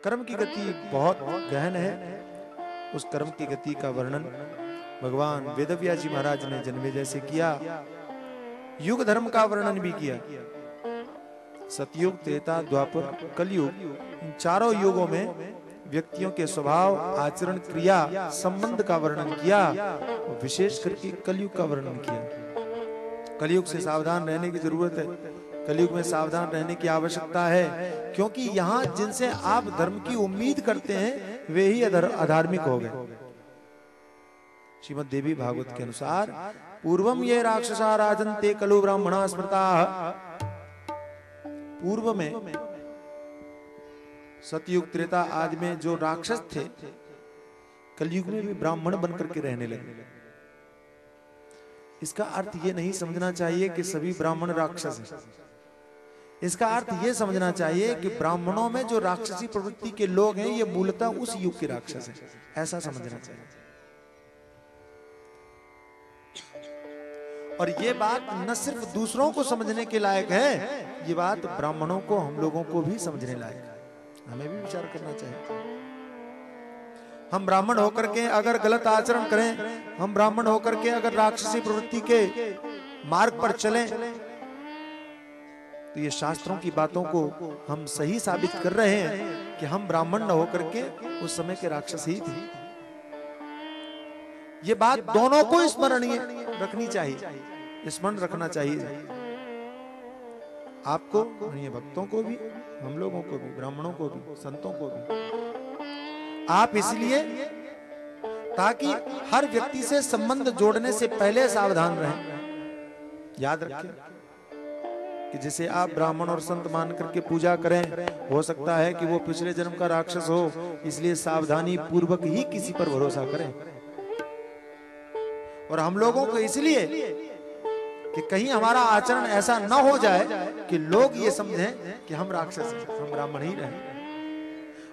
कर्म की गति बहुत गहन है। उस कर्म की गति का वर्णन भगवान वेदव्यास जी महाराज ने जन्मेजय से किया। युग धर्म का वर्णन भी किया। सतयुग, त्रेता, द्वापर, कलयुग, इन चारों युगों में व्यक्तियों के स्वभाव, आचरण, क्रिया, संबंध का वर्णन किया। और विशेष करके कलयुग का वर्णन किया। कलयुग से सावधान रहने की जरूरत है। कलयुग में सावधान रहने की आवश्यकता है, क्योंकि यहाँ जिनसे आप धर्म की उम्मीद करते हैं वे ही अधार्मिक हो गए। श्रीमद् देवी भागवत के अनुसार पूर्वम ये राक्षसा राजन्ते कलु ब्राह्मणा स्मृता। पूर्व में सतयुग, त्रेता आदि में जो राक्षस थे, कलयुग में भी ब्राह्मण बनकर के रहने लगे। इसका अर्थ ये नहीं समझना चाहिए कि सभी ब्राह्मण राक्षस हैं। इसका अर्थ ये समझना चाहिए कि ब्राह्मणों में जो राक्षसी प्रवृत्ति के लोग हैं ये मूलतः उस युग के राक्षस हैं, ऐसा समझना चाहिए। और ये बात न सिर्फ दूसरों को समझने के लायक है, ये बात ब्राह्मणों को, हम लोगों को भी समझने लायक है। हमें भी विचार करना चाहिए। हम ब्राह्मण होकर के अगर गलत आचरण करें, हम ब्राह्मण होकर के अगर राक्षसी प्रवृत्ति के मार्ग पर चलें, तो ये शास्त्रों की बातों को हम सही साबित कर रहे हैं कि हम ब्राह्मण न होकर के उस समय के राक्षस ही थे। ये बात दोनों को स्मरणीय रखनी चाहिए, स्मरण रखना चाहिए। आपको, भक्तों को भी, हम लोगों को भी, ब्राह्मणों को भी, संतों को भी। आप इसलिए ताकि हर व्यक्ति से संबंध जोड़ने से पहले सावधान रहें। याद रखें कि जिसे आप ब्राह्मण और संत मान करके पूजा करें, हो सकता है कि वो पिछले जन्म का राक्षस हो, इसलिए सावधानी पूर्वक ही किसी पर भरोसा करें। और हम लोगों को इसलिए कि कहीं हमारा आचरण ऐसा न हो जाए कि लोग ये समझें कि हम राक्षस हैं, हम ब्राह्मण ही रहें।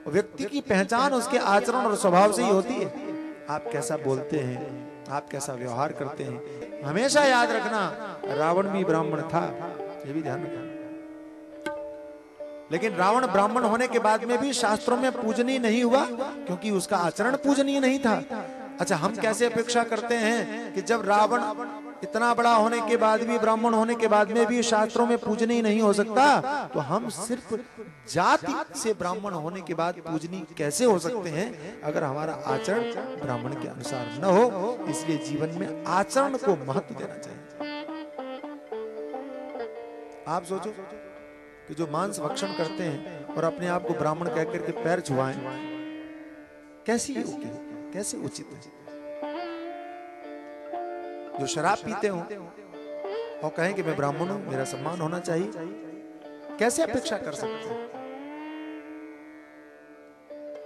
और व्यक्ति की पहचान उसके आचरण और स्वभाव से ही होती है। आप कैसा बोलते हैं, आप कैसा व्यवहार करते हैं। हमेशा याद रखना, रावण भी ब्राह्मण था, ये भी ध्यान रखना। लेकिन रावण ब्राह्मण होने के बाद में भी शास्त्रों में पूजनीय नहीं हुआ, क्योंकि उसका आचरण पूजनीय नहीं था। अच्छा, हम कैसे अपेक्षा करते हैं कि जब रावण इतना बड़ा होने के बाद भी, ब्राह्मण होने के बाद में भी शास्त्रों में पूजनीय नहीं हो सकता, तो हम सिर्फ जाति से ब्राह्मण होने के बाद पूजनीय कैसे हो सकते हैं अगर हमारा आचरण ब्राह्मण के अनुसार न हो। इसलिए जीवन में आचरण को महत्व देना चाहिए। आप सोचो कि जो मांस भक्षण करते हैं और अपने आप को ब्राह्मण कहकर के पैर छुआएं, कैसी योग्य है, कैसे उचित है। जो शराब पीते हो और कहें कि मैं ब्राह्मण हूं, मेरा सम्मान होना चाहिए, कैसे अपेक्षा कर सकते हैं।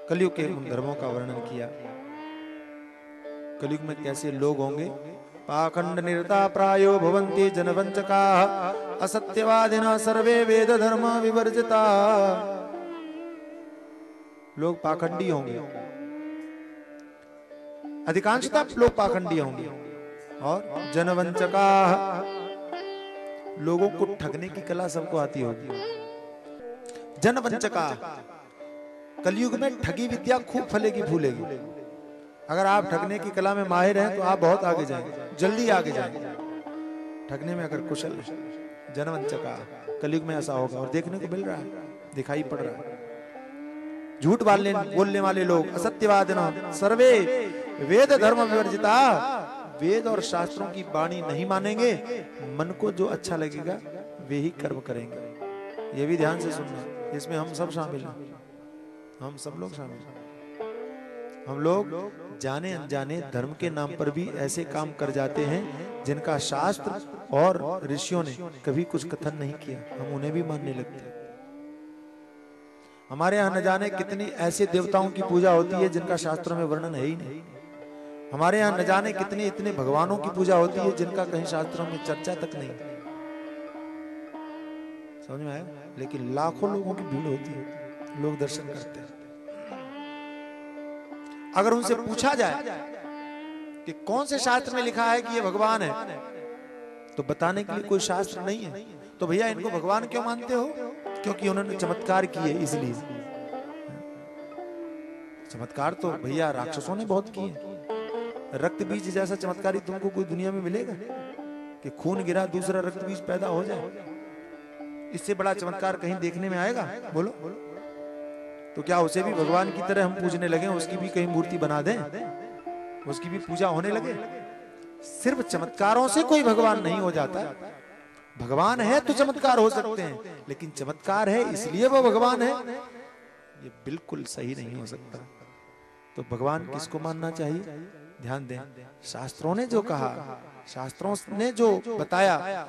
कलयुग के उन धर्मों का वर्णन किया। कलयुग में कैसे लोग होंगे। पाखंड निरता प्रायो भवन्ति जनवंचका, असत्यवादिना सर्वे वेद धर्म विवर्जिता। लोग पाखंडी होंगे, अधिकांशतः लोग पाखंडी होंगे। और जनवंचका, लोगों को ठगने की कला सबको आती होगी। जनवंचका, कलयुग में ठगी विद्या खूब फलेगी फूलेगी। अगर आप ठगने की कला में माहिर हैं तो आप बहुत आगे जाएंगे, जल्दी आगे जाएंगे। ठगने में अगर कुशल, जनवंचका, कलयुग में ऐसा होगा और देखने को मिल रहा है, दिखाई पड़ रहा है। झूठ बोलने वाले लोग, असत्यवादिना सर्वे वेद धर्म विवर्जिता, वेद और शास्त्रों की वाणी नहीं मानेंगे, मन को जो अच्छा लगेगा वे ही कर्म करेंगे। ये भी ध्यान से सुनना, इसमें हम सब शामिल हैं, हम सब लोग शामिल हैं। हम लोग जाने अनजाने धर्म के नाम पर भी ऐसे काम कर जाते हैं जिनका शास्त्र और ऋषियों ने कभी कुछ कथन नहीं किया, हम उन्हें भी मानने लगते हैं। हमारे यहाँ न जाने कितनी ऐसे देवताओं की पूजा होती है जिनका शास्त्रों में वर्णन है ही नहीं। हमारे यहाँ न जाने कितने इतने भगवानों की पूजा होती है जिनका कहीं शास्त्रों में चर्चा तक नहीं। समझ में आया। लेकिन लाखों लोगों की भीड़ होती है, लोग दर्शन करते हैं। अगर उनसे पूछा जाए कि कौन से शास्त्र में लिखा है कि ये भगवान है, तो बताने के लिए कोई शास्त्र नहीं है। तो भैया इनको भगवान क्यों मानते हो? क्योंकि उन्होंने चमत्कार किए इसलिए। चमत्कार तो भैया राक्षसों ने बहुत किए। रक्त बीज जैसा चमत्कारी तुमको कोई दुनिया में मिलेगा कि खून गिरा दूसरा रक्त बीज पैदा हो जाए? इससे बड़ा चमत्कार कहीं देखने में आएगा? बोलो। तो क्या उसे भी भगवान की तरह हम पूजने लगे, उसकी भी कहीं मूर्ति बना दें, उसकी भी पूजा होने लगे? सिर्फ चमत्कारों से कोई भगवान नहीं हो जाता। भगवान है तो चमत्कार हो सकते हैं, लेकिन चमत्कार है इसलिए वो भगवान है, ये बिल्कुल सही नहीं हो सकता। तो भगवान किसको मानना चाहिए? ध्यान दें, शास्त्रों ने जो कहा, शास्त्रों ने जो बताया,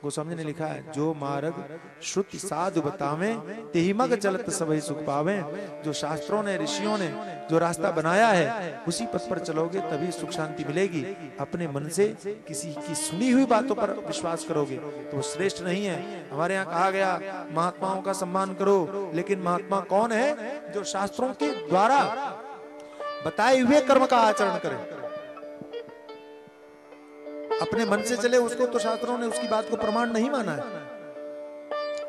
गोस्वामी ने लिखा है, जो मार्ग श्रुति साधु बतावे तेहि मग चलत सबहि सुख पावे। जो शास्त्रों ने, ऋषियों ने जो रास्ता बनाया है, उसी पथ पर चलोगे तभी सुख शांति मिलेगी। अपने मन से किसी की सुनी हुई बातों पर विश्वास करोगे तो वो श्रेष्ठ नहीं है। हमारे यहाँ कहा गया महात्माओं का सम्मान करो, लेकिन महात्मा कौन है? जो शास्त्रों के द्वारा बताए हुए कर्म का आचरण करे, अपने मन से चले, उसको तो शास्त्रों ने उसकी बात को प्रमाण नहीं माना है।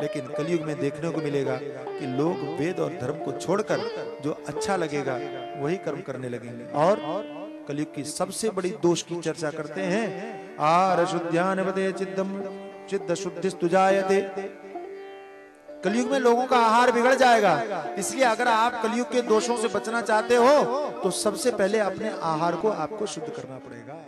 लेकिन कलयुग में देखने को मिलेगा कि लोग वेद और धर्म को छोड़कर जो अच्छा लगेगा वही कर्म करने लगेंगे। और कलयुग की सबसे बड़ी दोष की चर्चा करते हैं, आर शुद्ध्यान वदे चिद्दम चिद्द शुद्धिस्तुजायते। कलयुग में लोगों का आहार बिगड़ जाएगा। इसलिए अगर आप कलयुग के दोषों से बचना चाहते हो तो सबसे पहले अपने आहार को आपको शुद्ध करना पड़ेगा।